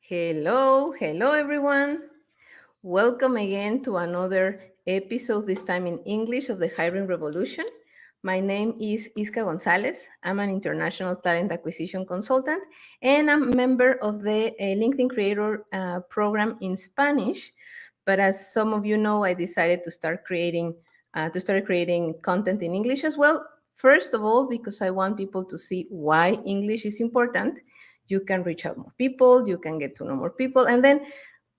Hello everyone. Welcome again to another episode, this time in English, of the Hiring Revolution. My name is Isca Gonzalez. I'm an international talent acquisition consultant and I'm a member of the LinkedIn Creator program in Spanish. But as some of you know, I decided to start creating content in English as well. First of all, because I want people to see why English is important. You can reach out more people, you can get to know more people, and then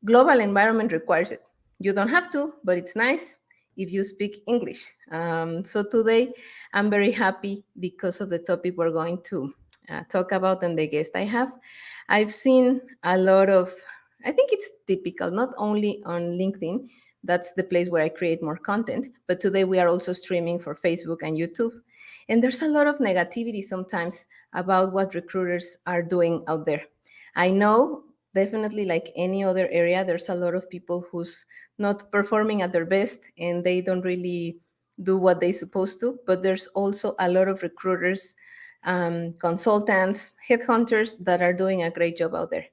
global environment requires it. You don't have to, but it's nice if you speak English. So today, I'm very happy because of the topic we're going to talk about and the guest I have. I've seen a lot of, I think it's typical, not only on LinkedIn, that's the place where I create more content, but today we are also streaming for Facebook and YouTube. And there's a lot of negativity sometimes about what recruiters are doing out there. I know definitely, like any other area, there's a lot of people who's not performing at their best and they don't really do what they're supposed to. But there's also a lot of recruiters, consultants, headhunters that are doing a great job out there.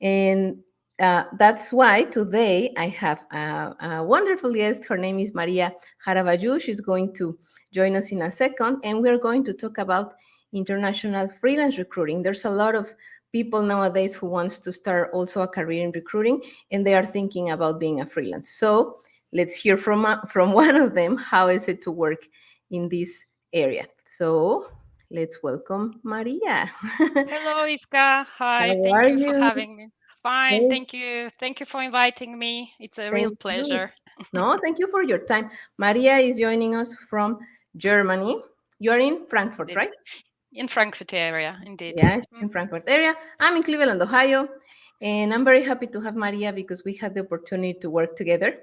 And that's why today I have a wonderful guest. Her name is Maria Harabagiu. She's going to join us in a second, and we're going to talk about international freelance recruiting. There's a lot of people nowadays who wants to start also a career in recruiting, and they are thinking about being a freelance. So let's hear from one of them. How is it to work in this area? So let's welcome Maria. Hello, Iska. Hi, How thank are you for you? having me. Fine, thank you. Thank you for inviting me. It's a real Thank you. pleasure. No, thank you for your time. Maria is joining us from Germany. You're in Frankfurt, Indeed. right? In Frankfurt area, indeed. Yeah, she's in Frankfurt area. I'm in Cleveland, Ohio, and I'm very happy to have Maria because we had the opportunity to work together.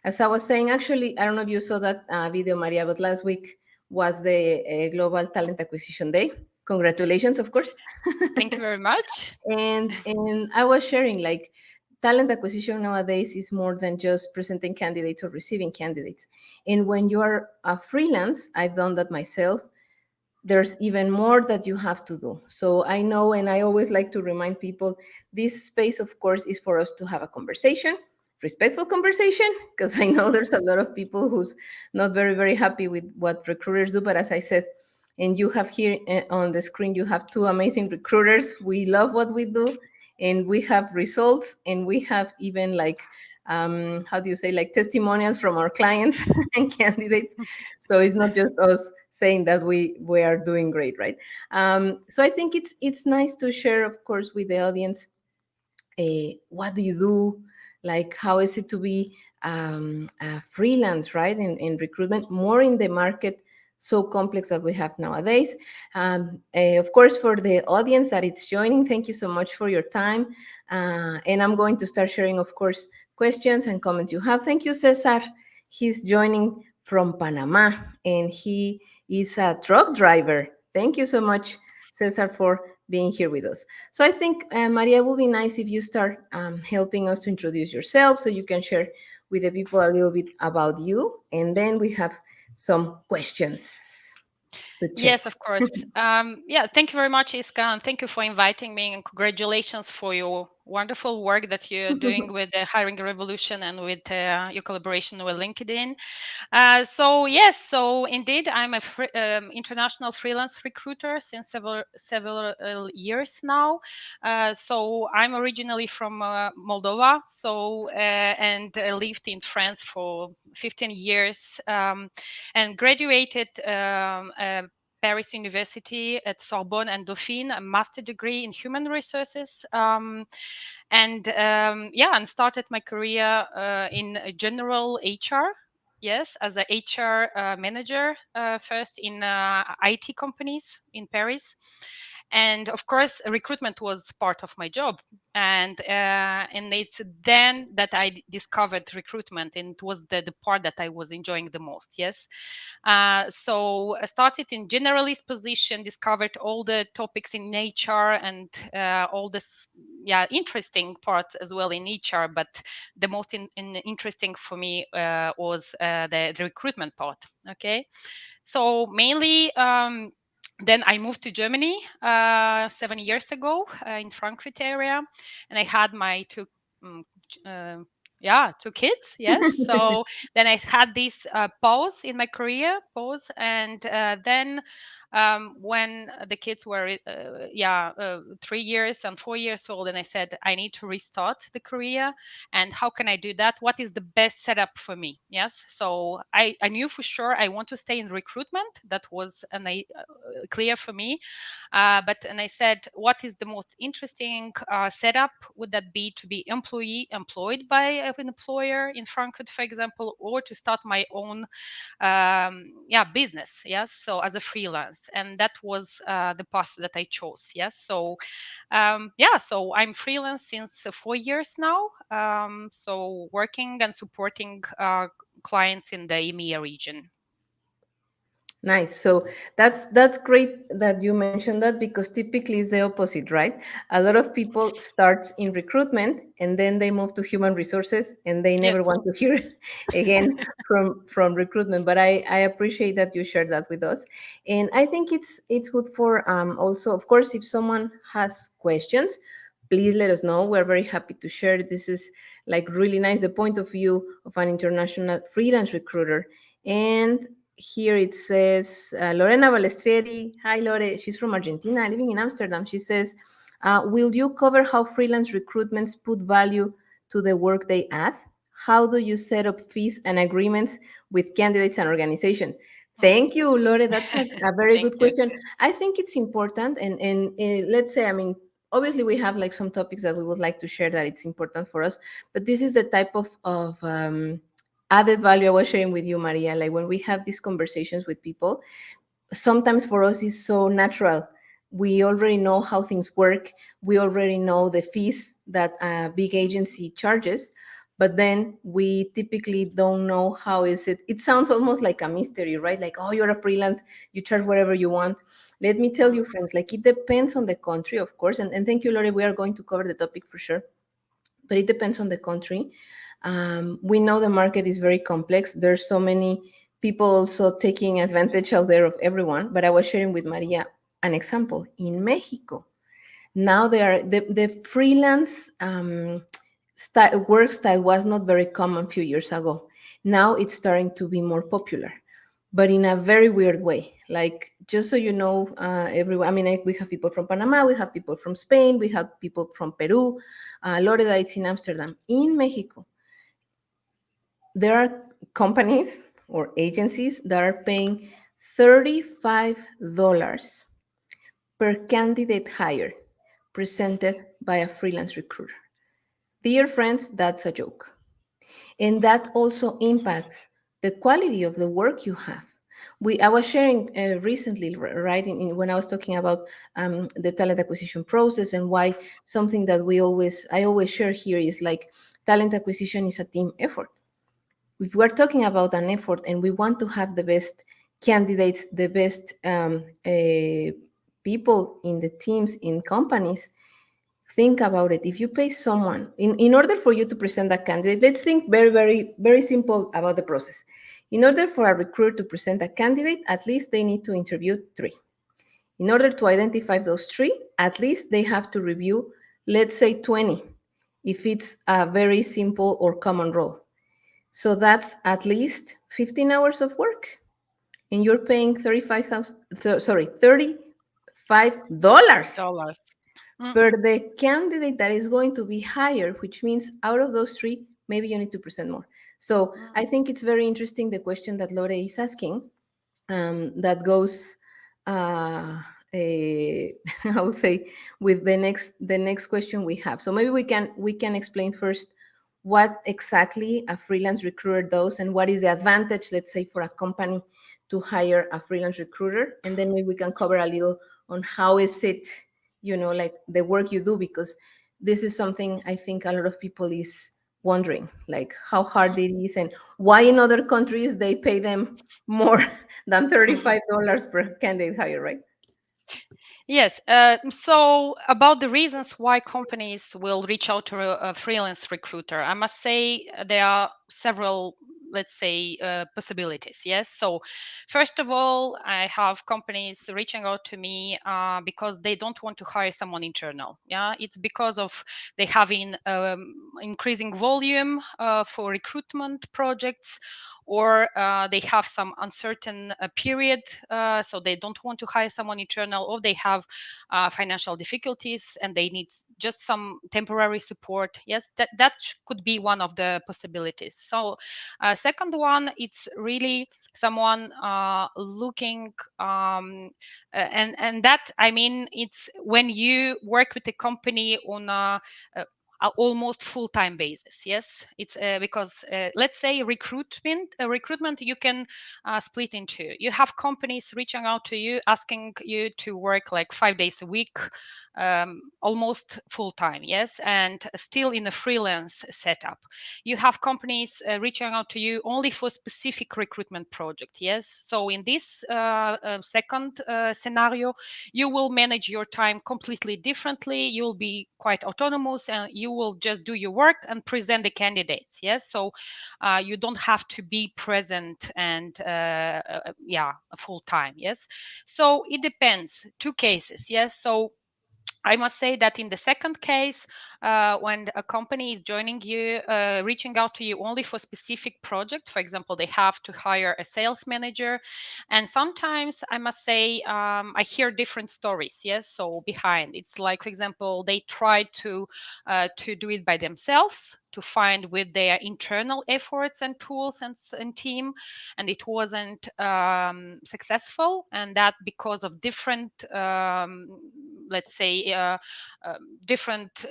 As I was saying, actually, I don't know if you saw that video, Maria, but last week was the Global Talent Acquisition Day. Congratulations, of course. Thank you very much. And I was sharing, like, talent acquisition nowadays is more than just presenting candidates or receiving candidates. And when you are a freelance, I've done that myself, there's even more that you have to do. So I know, and I always like to remind people, this space, of course, is for us to have a conversation, respectful conversation, because I know there's a lot of people who's not very happy with what recruiters do. But as I said, and you have here on the screen, you have two amazing recruiters. We love what we do, and we have results, and we have even, like, how do you say, like, testimonials from our clients and candidates. So it's not just us saying that we are doing great, right? So I think it's nice to share, of course, with the audience, what do you do, like, how is it to be a freelance, right, in recruitment, more in the market so complex that we have nowadays. Of course, for the audience that it's joining, thank you so much for your time. And I'm going to start sharing, of course, questions and comments you have. Thank you, Cesar. He's joining from Panama, and he is a truck driver. Thank you so much, Cesar, for being here with us. So I think, Maria, it will be nice if you start helping us to introduce yourself so you can share with the people a little bit about you. And then we have some questions to check. Yes, of course. Yeah, thank you very much, Iska, and thank you for inviting me. And congratulations for your wonderful work that you're doing with the Hiring Revolution and with your collaboration with LinkedIn. So indeed, I'm a international freelance recruiter since several years now. So I'm originally from Moldova, and lived in France for 15 years, and graduated. Paris University at Sorbonne and Dauphine, a master degree in human resources, and started my career in general HR. Yes, as a HR manager, first in IT companies in Paris, and of course, recruitment was part of my job. And it's then that I discovered recruitment, and it was the part that I was enjoying the most. Yes, so I started in generalist position, discovered all the topics in HR and all this, interesting parts as well in HR. But the most interesting for me was the recruitment part. Okay, so mainly. Then I moved to Germany 7 years ago in Frankfurt area, and I had my mm, ch- uh, two kids. Yes, so then I had this pause in my career, pause, and then when the kids were 3 years and 4 years old, and I said I need to restart the career, and how can I do that? What is the best setup for me? Yes, so I knew for sure I want to stay in recruitment. That was clear for me. But and I said, what is the most interesting setup? Would that be to be employed by an employer in Frankfurt, for example, or to start my own business? Yes, so as a freelance, and that was the path that I chose. Yes, so so I'm freelance since 4 years now. So working and supporting clients in the EMEA region. Nice. So that's great that you mentioned that, because typically it's the opposite, right? A lot of people starts in recruitment and then they move to human resources and they Yes. never want to hear again from recruitment. But I appreciate that you shared that with us, and I think it's good for also, of course, if someone has questions, please let us know. We're very happy to share. This is like really nice, the point of view of an international freelance recruiter. And here it says Lorena Balestrieri. Hi, Lore. She's from Argentina, living in Amsterdam. She says, will you cover how freelance recruitments put value to the work they add? How do you set up fees and agreements with candidates and organization? Thank you, Lore. That's a very Thank good you. question. I think it's important. And let's say, I mean, obviously we have like some topics that we would like to share that it's important for us, but this is the type of added value I was sharing with you, Maria. Like when we have these conversations with people, sometimes for us it's so natural. We already know how things work. We already know the fees that a big agency charges, but then we typically don't know how is it. It sounds almost like a mystery, right? Like, oh, you're a freelance, you charge whatever you want. Let me tell you, friends, like it depends on the country, of course. And thank you, Lori. We are going to cover the topic for sure, but it depends on the country. We know the market is very complex. There's so many people also taking advantage out there of everyone. But I was sharing with Maria an example in Mexico. Now they are the freelance work style was not very common a few years ago. Now it's starting to be more popular, but in a very weird way. Like, just so you know, everyone. I mean, we have people from Panama, we have people from Spain, we have people from Peru. Loreda, it's in Amsterdam. In Mexico, there are companies or agencies that are paying $35 per candidate hire presented by a freelance recruiter. Dear friends, that's a joke. And that also impacts the quality of the work you have. I was sharing recently, right, when I was talking about the talent acquisition process, and why something that I always share here is like talent acquisition is a team effort. If we're talking about an effort and we want to have the best candidates, the best people in the teams, in companies, think about it. If you pay someone, in order for you to present a candidate, let's think very, very, very simple about the process. In order for a recruiter to present a candidate, at least they need to interview three. In order to identify those three, at least they have to review, let's say 20, if it's a very simple or common role. So that's at least 15 hours of work. And you're paying 35,000, sorry, $35 Dollars. per the candidate that is going to be hired, which means out of those three, maybe you need to present more. So I think it's very interesting the question that Lore is asking. That goes, I would say, with the next question we have. So maybe we can explain first what exactly a freelance recruiter does and what is the advantage, let's say, for a company to hire a freelance recruiter, and then maybe we can cover a little on how is it, like the work you do, because this is something I think a lot of people is wondering, like how hard it is and why in other countries they pay them more than $35 per candidate hire, right? Yes. So about the reasons why companies will reach out to a freelance recruiter, I must say there are several let's say, possibilities. Yes. So first of all, I have companies reaching out to me because they don't want to hire someone internal. Yeah, it's because of they having increasing volume for recruitment projects, or they have some uncertain period, so they don't want to hire someone internal, or they have financial difficulties and they need just some temporary support. Yes, that could be one of the possibilities. So second one, it's really someone looking and that, I mean, it's when you work with a company on a almost full-time basis. Yes, it's because let's say recruitment you can split into. You have companies reaching out to you asking you to work like 5 days a week, almost full-time. Yes, and still in a freelance setup. You have companies reaching out to you only for specific recruitment project. Yes, so in this second scenario, you will manage your time completely differently. You'll be quite autonomous and you will just do your work and present the candidates. Yes, so you don't have to be present and yeah, full time. Yes, so it depends. Two cases. Yes, so I must say that in the second case, when a company is joining you, reaching out to you only for specific project, for example, they have to hire a sales manager, and sometimes I must say I hear different stories. Yes, so behind it's like, for example, they try to do it by themselves, to find with their internal efforts and tools and team, and it wasn't successful, and that because of different let's say different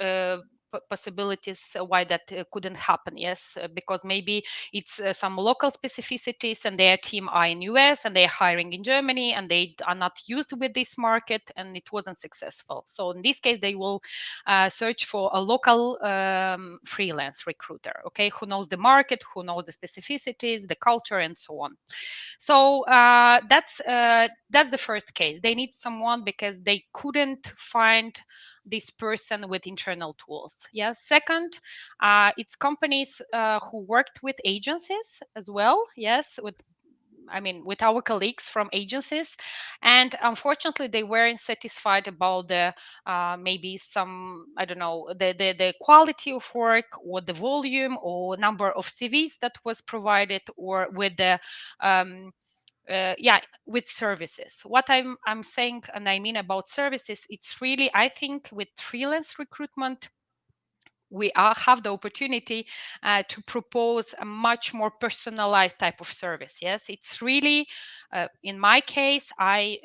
possibilities why that couldn't happen. Yes, because maybe it's some local specificities and their team are in US and they're hiring in Germany and they are not used with this market and it wasn't successful. So in this case they will search for a local freelance recruiter, okay, who knows the market, who knows the specificities, the culture, and so on. So that's the first case. They need someone because they couldn't find this person with internal tools. Yes. Second, it's companies who worked with agencies as well. Yes, with our colleagues from agencies, and unfortunately they weren't satisfied about the maybe some, I don't know, the quality of work or the volume or number of CVs that was provided, or with the yeah, with services. What I'm saying and I mean about services, it's really, I think with freelance recruitment we have the opportunity to propose a much more personalized type of service. Yes, it's really in my case,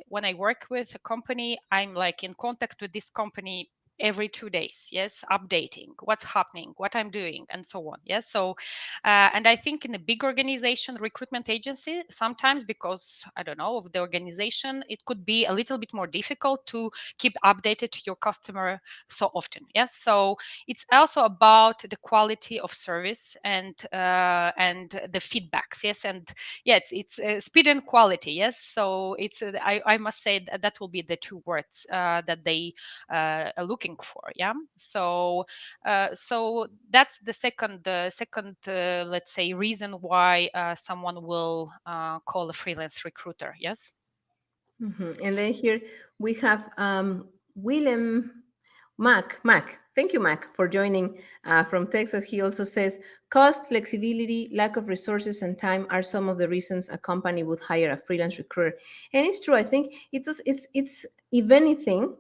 when I work with a company, I'm like in contact with this company every 2 days. Yes, updating what's happening, what I'm doing, and so on. Yes, so and I think in a big organization, recruitment agency, sometimes because I don't know of the organization, it could be a little bit more difficult to keep updated to your customer so often. Yes, so it's also about the quality of service and the feedbacks. Yes, and yeah, it's speed and quality. Yes, so it's I must say that will be the two words that they are looking for. Yeah, so so that's the second let's say reason why someone will call a freelance recruiter. Yes. And then here we have Willem Mac. Thank you, Mac, for joining from Texas. He also says cost, flexibility, lack of resources, and time are some of the reasons a company would hire a freelance recruiter. And it's true. I think it's if anything,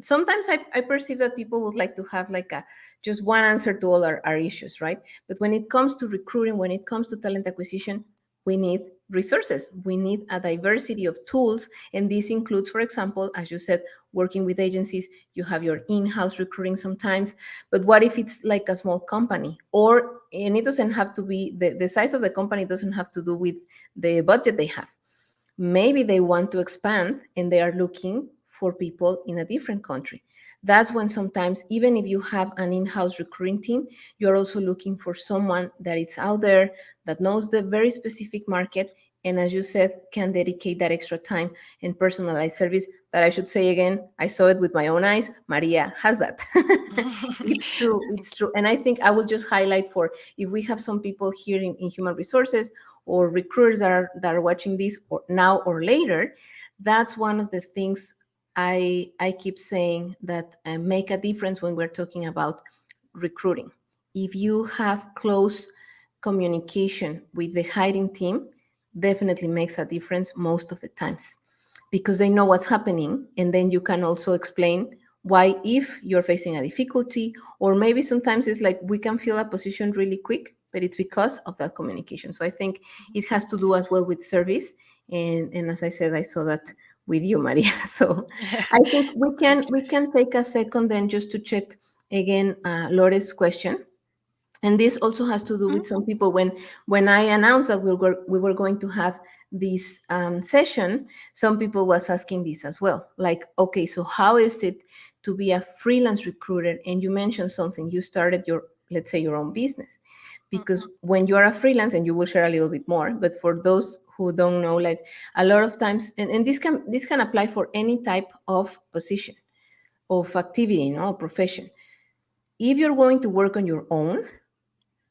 sometimes I perceive that people would like to have like a just one answer to all our issues, right? But when it comes to recruiting, when it comes to talent acquisition, we need resources. We need a diversity of tools. And this includes, for example, as you said, working with agencies, you have your in-house recruiting sometimes. But what if it's like a small company? And it doesn't have to be, the size of the company doesn't have to do with the budget they have. Maybe they want to expand and they are looking for people in a different country. That's when sometimes, even if you have an in-house recruiting team, you're also looking for someone that is out there, that knows the very specific market, and as you said, can dedicate that extra time and personalized service. That I should say again, I saw it with my own eyes. Maria has that. It's true. It's true. And I think I will just highlight for, if we have some people here in human resources or recruiters that are watching this or now or later, that's one of the things I keep saying that make a difference when we're talking about recruiting. If you have close communication with the hiring team, definitely makes a difference most of the times, because they know what's happening, and then you can also explain why, if you're facing a difficulty, or maybe sometimes it's like we can fill a position really quick, but it's because of that communication. So I think it has to do as well with service, and as I said, I saw that with you, Maria. So Yeah. I think we Thank can we can take a second then just to check again Lore's question. And this also has to do you. with some people. When I announced that we were going to have this session, some people was asking this as well, like, okay, so how is it to be a freelance recruiter? And you mentioned something, you started your, let's say, your own business, Mhm. because when you are a freelance, and you will share a little bit more, but for those who don't know, like, a lot of times, and this can apply for any type of position, of activity, profession. If you're going to work on your own,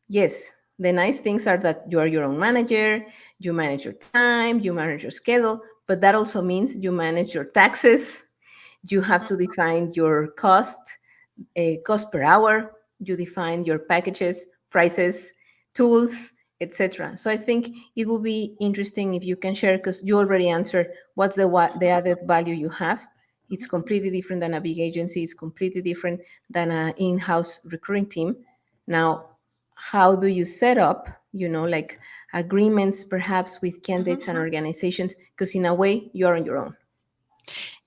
yes, the nice things are that you are your own manager, you manage your time, you manage your schedule, but that also means you manage your taxes, you have to define your cost per hour, you define your packages, prices, tools, etc. So I think it will be interesting if you can share, because you already answered what's the added value you have. It's completely different than a big agency. It's completely different than an in-house recruiting team. Now, how do you set up, like agreements perhaps with candidates and organizations? Because in a way, you're on your own.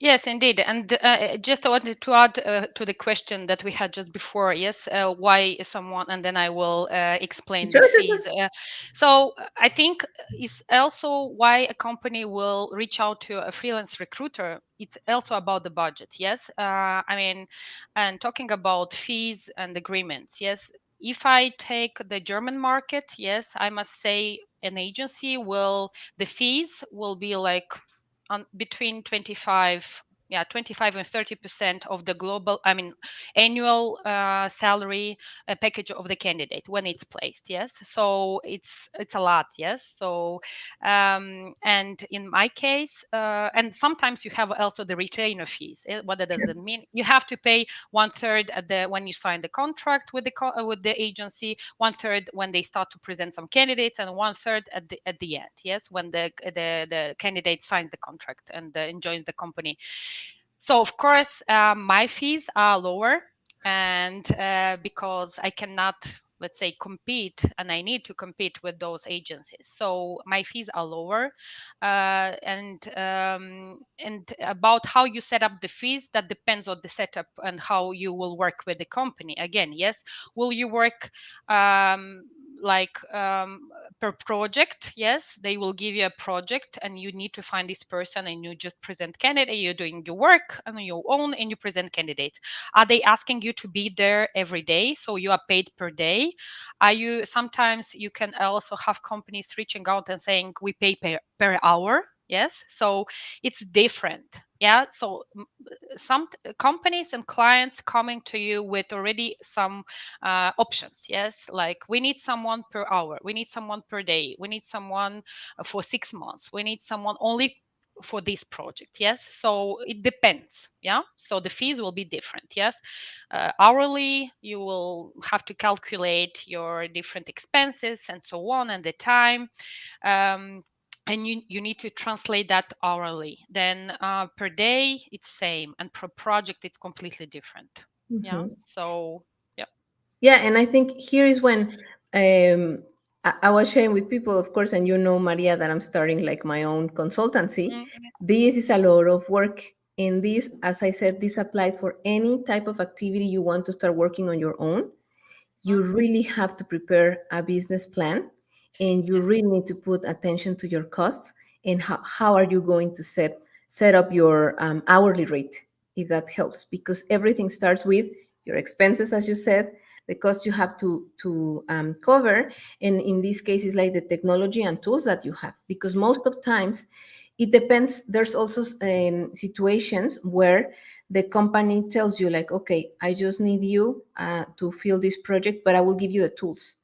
Yes, indeed. And just I wanted to add to the question that we had just before. Yes, why is someone, and then I will explain the Sure, sure, sure. fees. So I think is also why a company will reach out to a freelance recruiter. It's also about the budget. Yes, I mean, and talking about fees and agreements. Yes, if I take the German market, yes, I must say an agency will, the fees will be like on between 25 and 30% of the global, I mean, annual salary package of the candidate when it's placed. Yes, so it's a lot. Yes, so and in my case, and sometimes you have also the retainer fees. What that does it mean? You have to pay one third at the when you sign the contract with with the agency, one third when they start to present some candidates, and one third at the end. Yes, when the candidate signs the contract and joins the company. So of course, my fees are lower, and because I cannot, let's say, compete, and I need to compete with those agencies, so my fees are lower. And about how you set up the fees, that depends on the setup and how you will work with the company. Again, yes, will you work like per project? Yes, they will give you a project and you need to find this person, and you just present candidate, you're doing your work on your own and you present candidates. Are they asking you to be there every day, so you are paid per day? Are you, sometimes you can also have companies reaching out and saying we pay per hour. Yes, so it's different. Yeah, so some companies and clients coming to you with already some options. Yes, like we need someone per hour, we need someone per day, we need someone for 6 months, we need someone only for this project. Yes, so it depends. Yeah, so the fees will be different. Yes, hourly, you will have to calculate your different expenses and so on, and the time. Um, and you need to translate that hourly. Then per day it's same, and per project it's completely different. Yeah, Mhm. so yeah. Yeah, and I think here is when I was sharing with people, of course, and Maria, that I'm starting like my own consultancy. Mm, This is a lot of work. And this, as I said, this applies for any type of activity you want to start working on your own. You mhm. really have to prepare a business plan, and you Yes. really need to put attention to your costs, and how are you going to set up your hourly rate, if that helps, because everything starts with your expenses, as you said, the cost you have to cover, and in this case is like the technology and tools that you have, because most of times it depends. There's also situations where the company tells you like, okay, I just need you to fill this project, but I will give you the tools,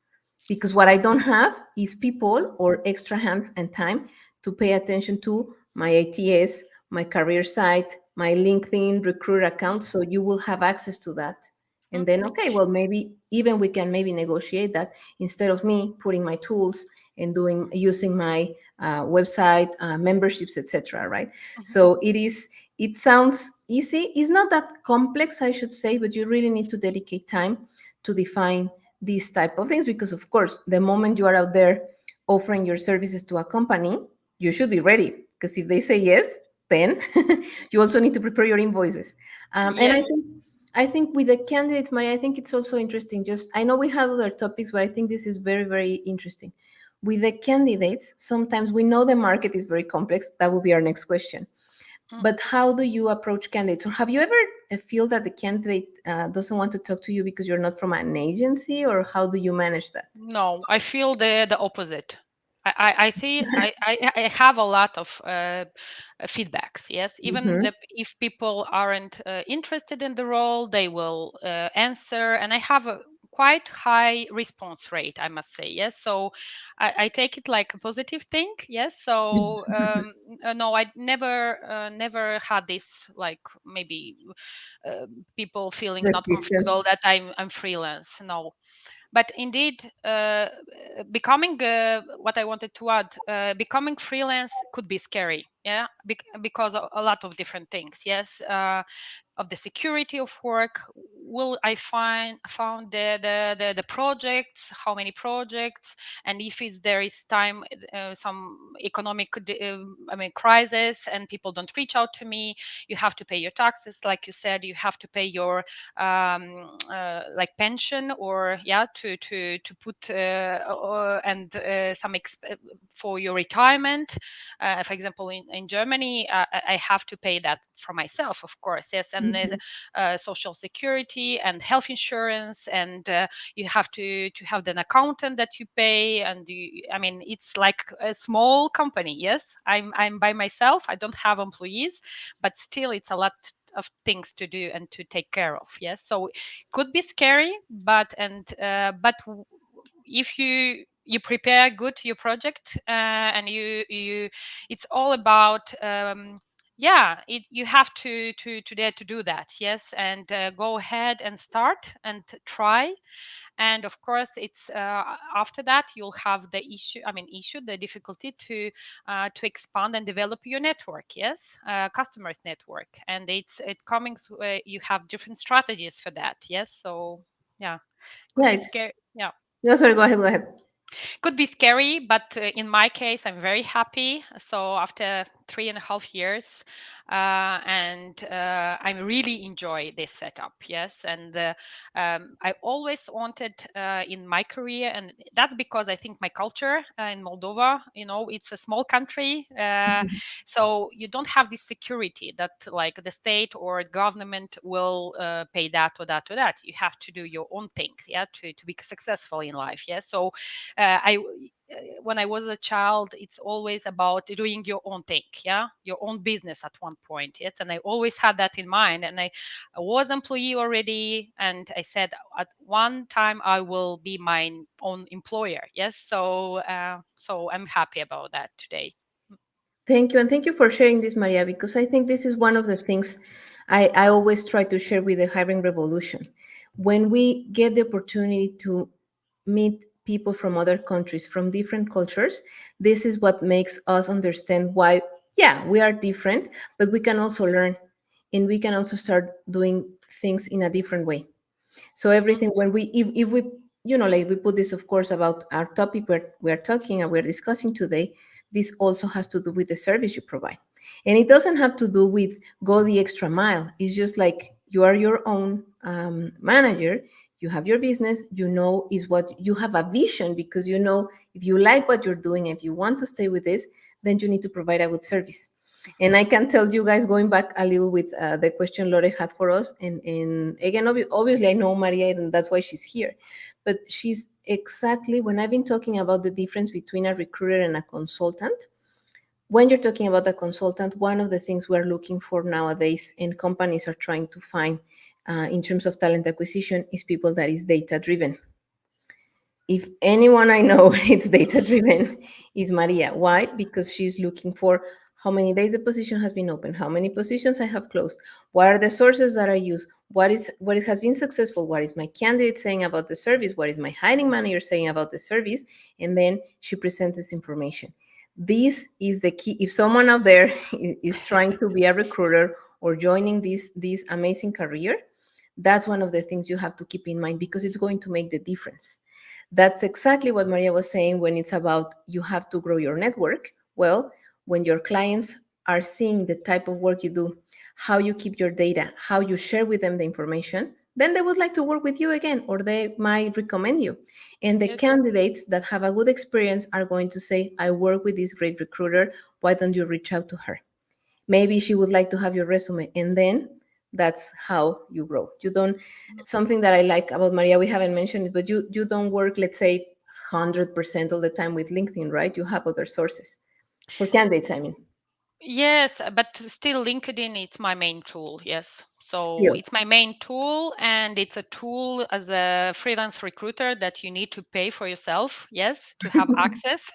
because what I don't have is people or extra hands and time to pay attention to my ATS, my career site, my LinkedIn recruiter account. So you will have access to that. And then, Mhm. okay, well, maybe even we can maybe negotiate that instead of me putting my tools and using my website, memberships, etc. Right? Mhm. So it sounds easy. It's not that complex, I should say, but you really need to dedicate time to define these type of things, because of course the moment you are out there offering your services to a company, you should be ready, because if they say yes, then you also need to prepare your invoices. And Yes. I think with the candidates, Maria, I think it's also interesting. Just, I know we have other topics, but I think this is very, very interesting. With the candidates, sometimes we know the market is very complex. That will be our next question. Mm. But how do you approach candidates? Or have you ever feel that the candidate doesn't want to talk to you because you're not from an agency, or how do you manage that? No, I feel the opposite. I think I have a lot of feedbacks. Yes, even Mm-hmm. if people aren't interested in the role, they will answer, and I have a quite high response rate, I must say. Yes, so I take it like a positive thing. Yes, so no, I never had this, like, maybe people feeling not Resistance. comfortable that I'm freelance. No, but indeed, becoming what I wanted to add, becoming freelance could be scary. Yeah, because of a lot of different things. Yes, of the security of work. Will I found the projects, how many projects, and if it's there is time, some economic I mean crisis, and people don't reach out to me. You have to pay your taxes, like you said. You have to pay your like pension, or yeah, to put and some for your retirement. For example, in Germany, I have to pay that for myself, of course. Yes, and there's Mhm. social security and health insurance, and you have to have an accountant that you pay, and I mean, it's like a small company. Yes, I'm by myself. I don't have employees, but still, it's a lot of things to do and to take care of. Yes, so could be scary, but if you prepare good your project, and you it's all about yeah, you have to dare to do that. Yes, and go ahead and start and try. And of course, it's after that you'll have the issue, the difficulty to expand and develop your network. Yes, customers network, and it coming, you have different strategies for that. Yes, so yeah, could Yeah, be it's, scary. Yeah, no, sorry, go ahead, go ahead. could be scary, but in my case, I'm very happy. So after 3.5 years, and I really enjoy this setup. Yes, and I always wanted in my career, and that's because I think my culture in Moldova, it's a small country, so you don't have this security that like the state or government will pay that or that or that. You have to do your own things, yeah, to be successful in life. Yeah, so I when I was a child, it's always about doing your own thing, yeah, your own business at one point. Yes, and I always had that in mind, and I was employee already, and I said at one time I will be my own employer. Yes, so I'm happy about that today. Thank you. And thank you for sharing this, Maria, because I think this is one of the things I always try to share with the hiring revolution. When we get the opportunity to meet people from other countries, from different cultures, this is what makes us understand why, yeah, we are different, but we can also learn, and we can also start doing things in a different way. So Mhm. everything, when if we, like we put this, of course, about our topic we're talking and we're discussing today, this also has to do with the service you provide. And it doesn't have to do with go the extra mile. It's just like you are your own manager. You have your business, is what you have a vision, because if you like what you're doing, if you want to stay with this, then you need to provide a good service. And I can tell you guys, going back a little with the question Lore had for us, and again, obviously, I know Maria, and that's why she's here. But she's exactly when I've been talking about the difference between a recruiter and a consultant. When you're talking about a consultant, one of the things we're looking for nowadays, and companies are trying to find in terms of talent acquisition, is people that is data driven. If anyone I know it's data driven, is Maria. Why? Because she's looking for how many days the position has been open, how many positions I have closed, what are the sources that I use, what it has been successful, what is my candidate saying about the service, what is my hiring manager saying about the service, and then she presents this information. This is the key. If someone out there is trying to be a recruiter or joining this amazing career, that's one of the things you have to keep in mind because it's going to make the difference. That's exactly what Maria was saying when it's about you have to grow your network. Well, when your clients are seeing the type of work you do, how you keep your data, how you share with them the information, then they would like to work with you again, or they might recommend you. And the Yes. candidates that have a good experience are going to say, I work with this great recruiter. Why don't you reach out to her? Maybe she would like to have your resume, and then that's how you grow. You don't, something that I like about Maria, we haven't mentioned it, but you don't work, let's say, 100% all the time with LinkedIn, right? You have other sources for candidates, I mean. Yes, but still LinkedIn it's my main tool. Yes. So Still. it's my main tool and it's a tool as a freelance recruiter that you need to pay for yourself. Yes, to have access.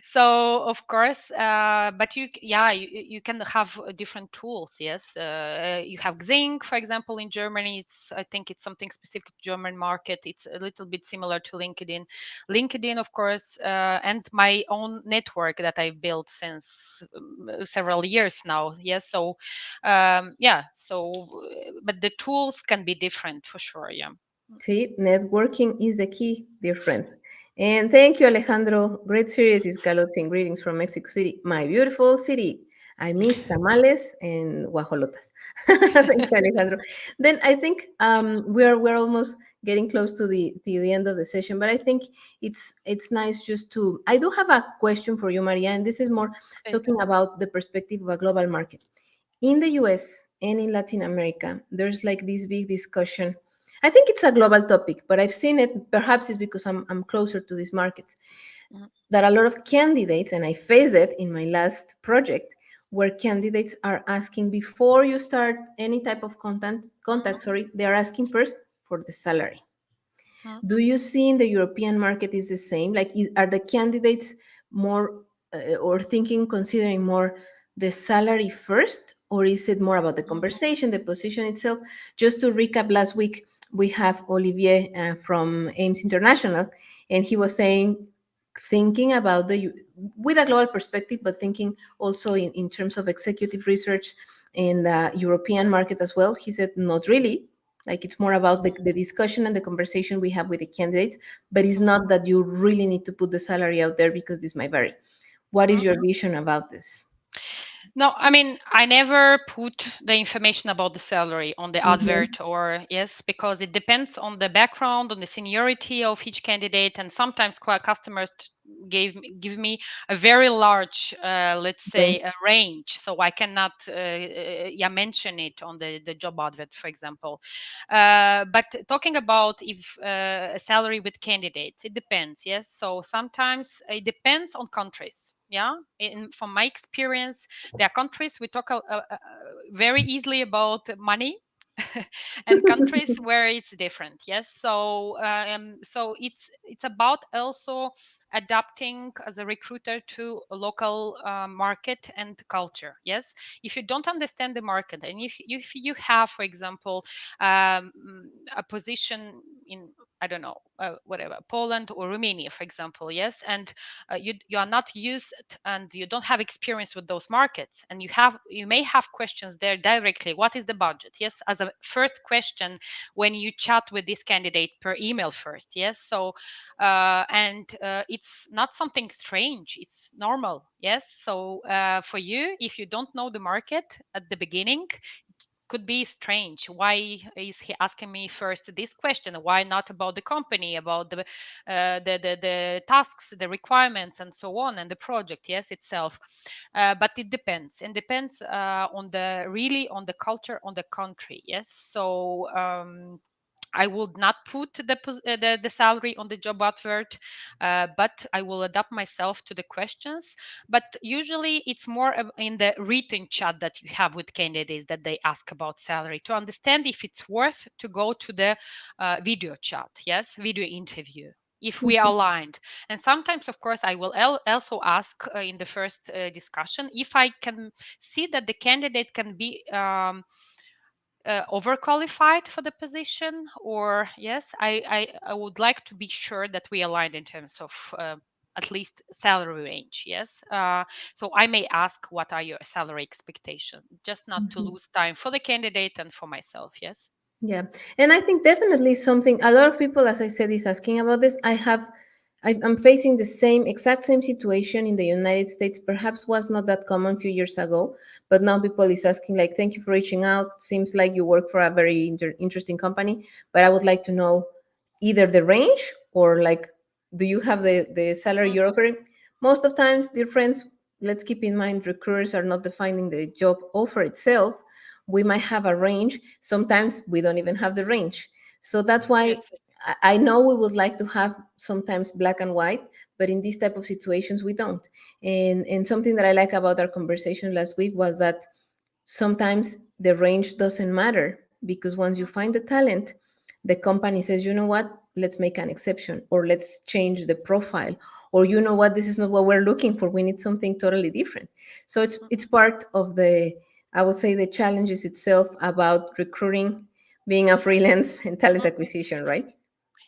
So of course, but yeah, you can have different tools. Yes. You have Xing, for example, in Germany. I think it's something specific to German market. It's a little bit similar to LinkedIn, of course, and my own network that I built since several years now. Yes, so yeah, so but the tools can be different for sure. Yeah. See, networking is the key, dear friends. And thank you, Alejandro. Great series is Caloting. Greetings from Mexico City, my beautiful city. I miss tamales and guajolotas. Thank you, Alejandro. Then I think we're almost getting close to the end of the session, but I think it's nice just to. I do have a question for you, Maria, and this is more Great. talking about the perspective of a global market. In the US and in Latin America, there's like this big discussion. I think it's a global topic, but I've seen it, perhaps it's because I'm closer to these markets, Mhm. that a lot of candidates, and I faced it in my last project, where candidates are asking before you start any type of contact, sorry, they are asking first for the salary. Mhm. Do you see in the European market is the same? Like, are the candidates more or thinking, considering more the salary first, or is it more about the Mhm. conversation, the position itself? Just to recap, last week we have Olivier from Ames International, and he was saying, thinking about the with a global perspective, but thinking also in terms of executive research in the European market as well. He said, not really, like it's more about the discussion and the conversation we have with the candidates, but it's not that you really need to put the salary out there because this might vary. What is Mhm. your vision about this? No, I mean, I never put the information about the salary on the Mm-hmm. advert or yes, because it depends on the background, on the seniority of each candidate, and sometimes customers give me a very large, let's say, Range. a range, so I cannot, yeah, mention it on the job advert, for example. But talking about if a salary with candidates, it depends. Yes, so sometimes it depends on countries. Yeah, from my experience, there are countries we talk very easily about money, and countries where it's different. Yes, so it's about also adapting as a recruiter to a local market and culture. Yes, if you don't understand the market, and if you have, for example, um, a position in, I don't know, whatever, Poland or Romania, for example. Yes, and you are not used and you don't have experience with those markets, and you may have questions there directly. What is the budget? Yes, as a first question when you chat with this candidate per email first. Yes, so and it's not something strange, it's normal. Yes, so for you, if you don't know the market at the beginning, could be strange. Why is he asking me first this question? Why not about the company, about the tasks, the requirements, and so on, and the project, yes, itself. But it depends, and depends on the really on the culture, on the country, yes. So I would not put the salary on the job advert, but I will adapt myself to the questions. But usually, it's more in the written chat that you have with candidates that they ask about salary to understand if it's worth to go to the video chat, yes, video interview. If we are aligned, and sometimes, of course, I will also ask in the first discussion if I can see that the candidate can be overqualified for the position, or yes, I would like to be sure that we align in terms of at least salary range, yes. So I may ask what are your salary expectation, just not to Mhm. lose time for the candidate and for myself, yes. Yeah, and I think definitely something a lot of people, as I said, is asking about this. I'm facing the exact same situation in the United States. Perhaps was not that common a few years ago, but now people is asking like, "Thank you for reaching out. Seems like you work for a very interesting company, but I would like to know either the range or like, do you have the salary you're Mhm. offering?" Most of times, dear friends, let's keep in mind recruiters are not defining the job offer itself. We might have a range. Sometimes we don't even have the range. So that's why Yes. I know we would like to have sometimes black and white, but in these type of situations we don't. And something that I like about our conversation last week was that sometimes the range doesn't matter, because once you find the talent, the company says, you know what, let's make an exception, or let's change the profile, or you know what, this is not what we're looking for, we need something totally different. So it's part of the, I would say, the challenges itself about recruiting, being a freelance and talent Mhm. acquisition, right?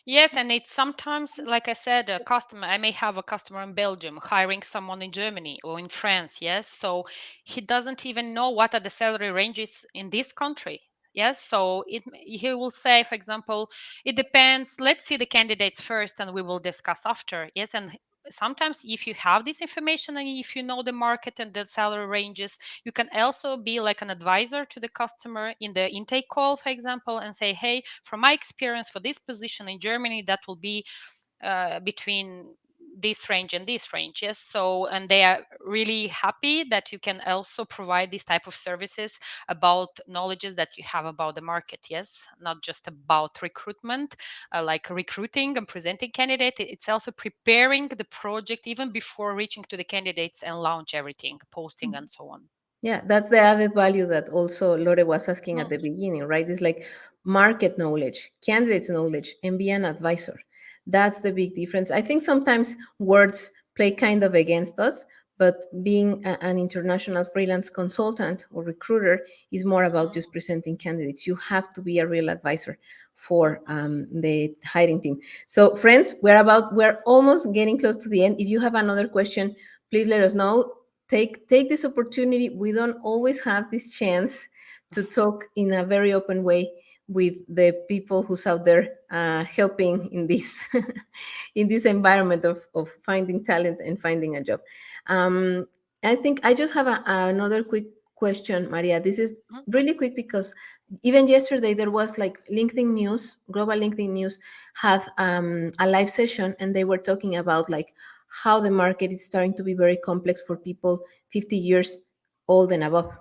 Yes, and it's sometimes, like I said, a customer. I may have a customer in Belgium hiring someone in Germany or in France. Yes, so he doesn't even know what are the salary ranges in this country. Yes, so he will say, for example, it depends. Let's see the candidates first, and we will discuss after. Yes, and sometimes if you have this information and if you know the market and the salary ranges, you can also be like an advisor to the customer in the intake call, for example, and say, hey, from my experience for this position in Germany, that will be between this range and this range, yes. So, and they are really happy that you can also provide these type of services about knowledges that you have about the market, yes, not just about recruitment, like recruiting and presenting candidate. It's also preparing the project even before reaching to the candidates and launch everything, posting and so on. Yeah, that's the added value that also Lore was asking at Mm, the beginning, right? It's like market knowledge, candidates knowledge, and be an advisor. That's the big difference. I think sometimes words play kind of against us, but being an international freelance consultant or recruiter is more about mhm, just presenting candidates. You have to be a real advisor for the hiring team. So, friends, we're almost getting close to the end. If you have another question, please let us know. Take this opportunity. We don't always have this chance to talk in a very open way with the people who's out there helping in this in this environment of finding talent and finding a job. um, I think I just have another quick question, Maria. This is mhm, really quick because even yesterday there was like LinkedIn News, Global LinkedIn News had a live session, and they were talking about like how the market is starting to be very complex for people 50 years old and above.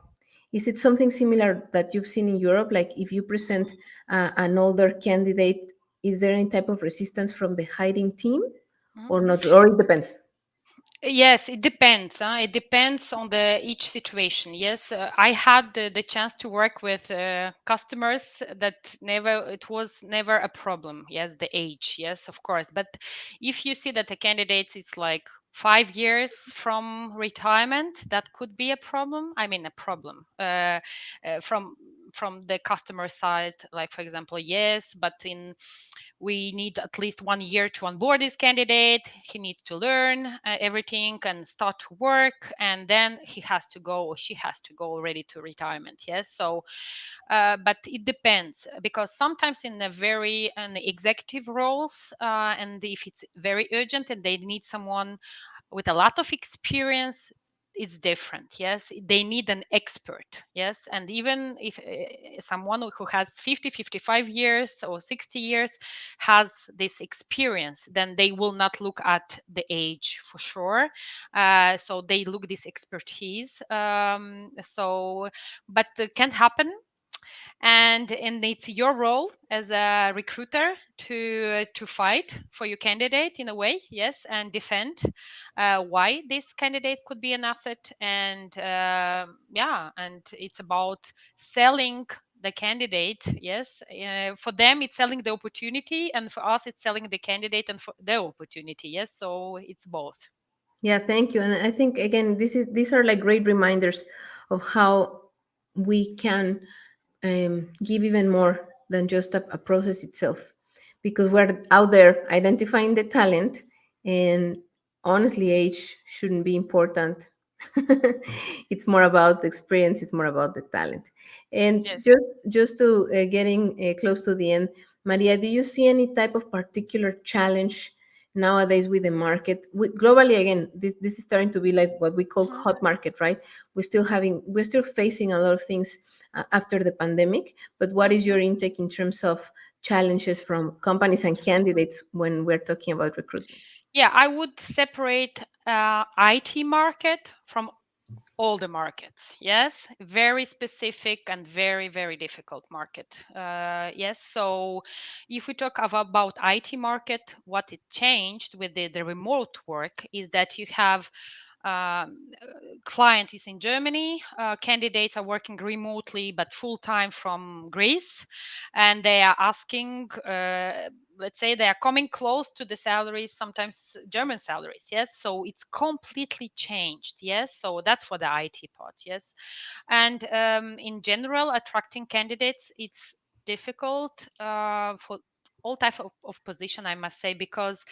Is it something similar that you've seen in Europe? Like if you present an older candidate, is there any type of resistance from the hiring team mhm. or not? Or it depends. Yes, it depends. It depends on the each situation. Yes, I had the chance to work with customers that never it was never a problem. Yes, the age. Yes, of course. But if you see that the candidates is like 5 years from retirement, that could be a problem. I mean, a problem from the customer side. Like for example, yes, but in we need at least 1 year to onboard this candidate. He needs to learn everything and start to work, and then he has to go or she has to go already to retirement. Yes, so but it depends, because sometimes in a very executive roles, and if it's very urgent and they need someone with a lot of experience, it's different. Yes, they need an expert. Yes, and even if someone who has 50, 55 years or 60 years has this experience, then they will not look at the age for sure. So they look this expertise. But it can happen, and it's your role as a recruiter to fight for your candidate in a way, yes, and defend why this candidate could be an asset. And yeah, and it's about selling the candidate. Yes, for them it's selling the opportunity, and for us it's selling the candidate and for the opportunity. Yes, so it's both. Yeah, thank you. And I think again, these are like great reminders of how we can give even more than just a process itself, because we're out there identifying the talent, and honestly, age shouldn't be important. It's more about the experience. It's more about the talent. And Yes. just to getting close to the end, Maria, do you see any type of particular challenge nowadays with the market? Globally, again, this is starting to be like what we call Mhm. hot market, right? We're still facing a lot of things after the pandemic. But what is your intake in terms of challenges from companies and candidates when we're talking about recruitment? Yeah, I would separate IT market from all the markets. Yes, very specific and very, very difficult market. Yes, so if we talk about IT market, what it changed with the remote work is that you have client is in Germany, candidates are working remotely but full time from Greece, and they are asking, let's say, they are coming close to the salaries, sometimes German salaries. Yes, so it's completely changed. Yes, so that's for the IT part. Yes, and in general, attracting candidates, it's difficult for all type of position, I must say, because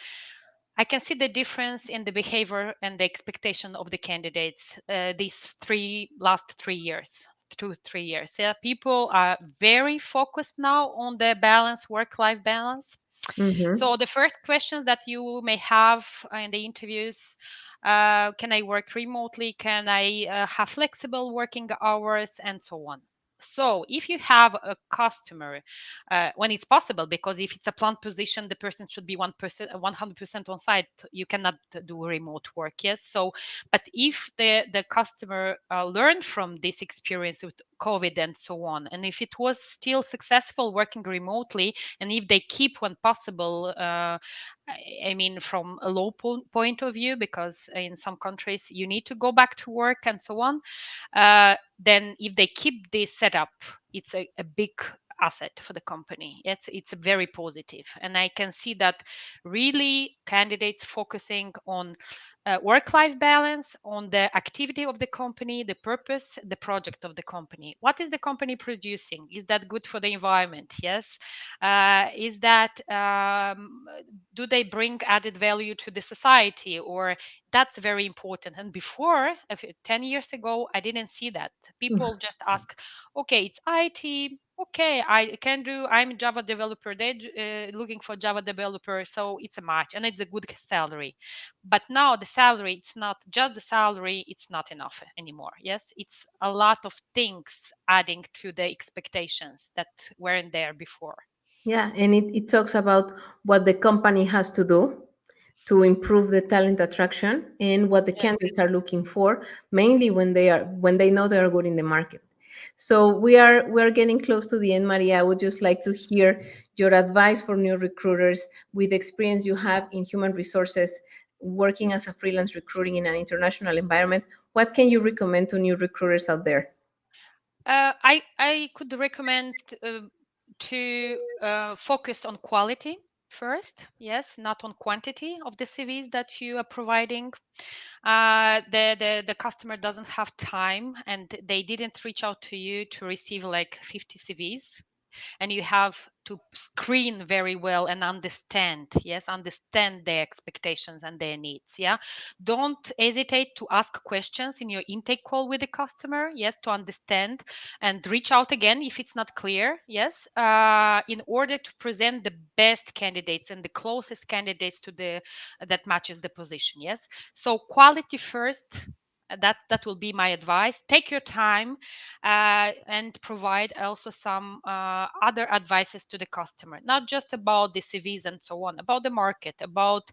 I can see the difference in the behavior and the expectation of the candidates these last 3 years, 2 3 years. Yeah, people are very focused now on the balance, work-life balance. Mm-hmm. So the first questions that you may have in the interviews: can I work remotely? Can I have flexible working hours, and so on? So if you have a customer, when it's possible, because if it's a plant position, the person should be 1%, 100% on site. You cannot do remote work. Yes. So, but if the customer learned from this experience with COVID and so on, and if it was still successful working remotely, and if they keep when possible, I mean, from a low point of view, because in some countries you need to go back to work and so on, then if they keep this setup, it's a big asset for the company. It's very positive, and I can see that really candidates focusing on work-life balance, on the activity of the company, the purpose, the project of the company. What is the company producing? Is that good for the environment? Yes. Is that do they bring added value to the society? Or that's very important. And before, 10 years ago, I didn't see that. People just ask, okay, it's IT. Okay, I can do. I'm a Java developer. They're looking for Java developer, so it's a match and it's a good salary. But now the salary, it's not just the salary. It's not enough anymore. Yes, it's a lot of things adding to the expectations that weren't there before. Yeah, and it talks about what the company has to do to improve the talent attraction and what the Yes. candidates are looking for, mainly when they know they are good in the market. So we are getting close to the end, Maria. I would just like to hear your advice for new recruiters with the experience you have in human resources, working as a freelance recruiting in an international environment. What can you recommend to new recruiters out there? I could recommend to focus on quality first. Yes, not on quantity of the CVs that you are providing. The customer doesn't have time, and they didn't reach out to you to receive like 50 CVs, and you have to screen very well and understand their expectations and their needs. Yeah, don't hesitate to ask questions in your intake call with the customer. Yes, to understand, and reach out again if it's not clear. Yes, in order to present the best candidates and the closest candidates to the that matches the position. Yes, so quality first, That will be my advice. Take your time, and provide also some other advices to the customer, not just about the CVs and so on, about the market, about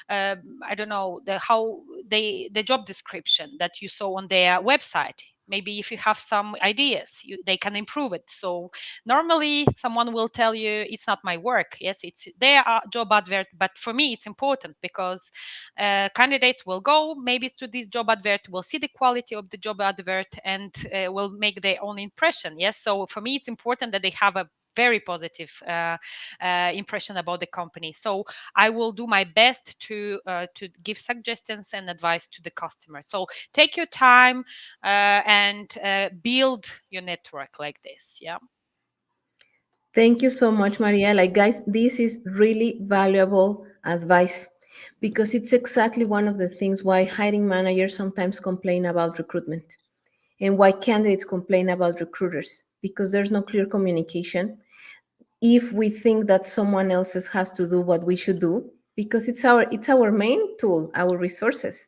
I don't know, the job description that you saw on their website. Maybe if you have some ideas, they can improve it. So normally someone will tell you it's not my work. Yes, it's their job advert, but for me it's important, because candidates will go maybe to this job advert, will see the quality of the job advert, and will make their own impression. Yes, so for me it's important that they have a very positive impression about the company. So I will do my best to give suggestions and advice to the customer. So take your time and build your network like this. Yeah. Thank you so much, Maria. Like, guys, this is really valuable advice because it's exactly one of the things why hiring managers sometimes complain about recruitment and why candidates complain about recruiters, because there's no clear communication. If we think that someone else has to do what we should do, because it's our main tool, our resources,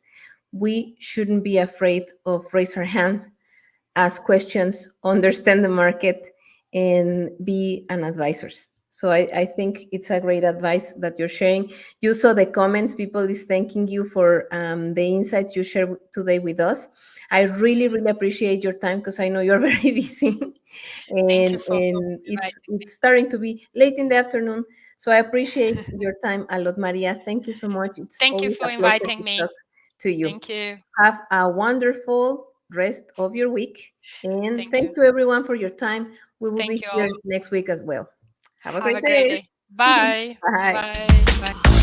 we shouldn't be afraid of raise our hand, ask questions, understand the market, and be an advisors. So I think it's a great advice that you're sharing. You saw the comments. People is thanking you for the insights you shared today with us. I really, really appreciate your time because I know you're very busy, Thank and you for it's inviting me. it's starting to be late in the afternoon. So I appreciate your time a lot, Maria. Thank you so much. It's Thank you always a for pleasure inviting to me. talk to you. Thank you. Have a wonderful rest of your week. And Thank thank you. you, everyone, for your time. We will be Thank you here all. next week as well. Have a Have great a great day. day. Bye. Bye. Bye. Bye.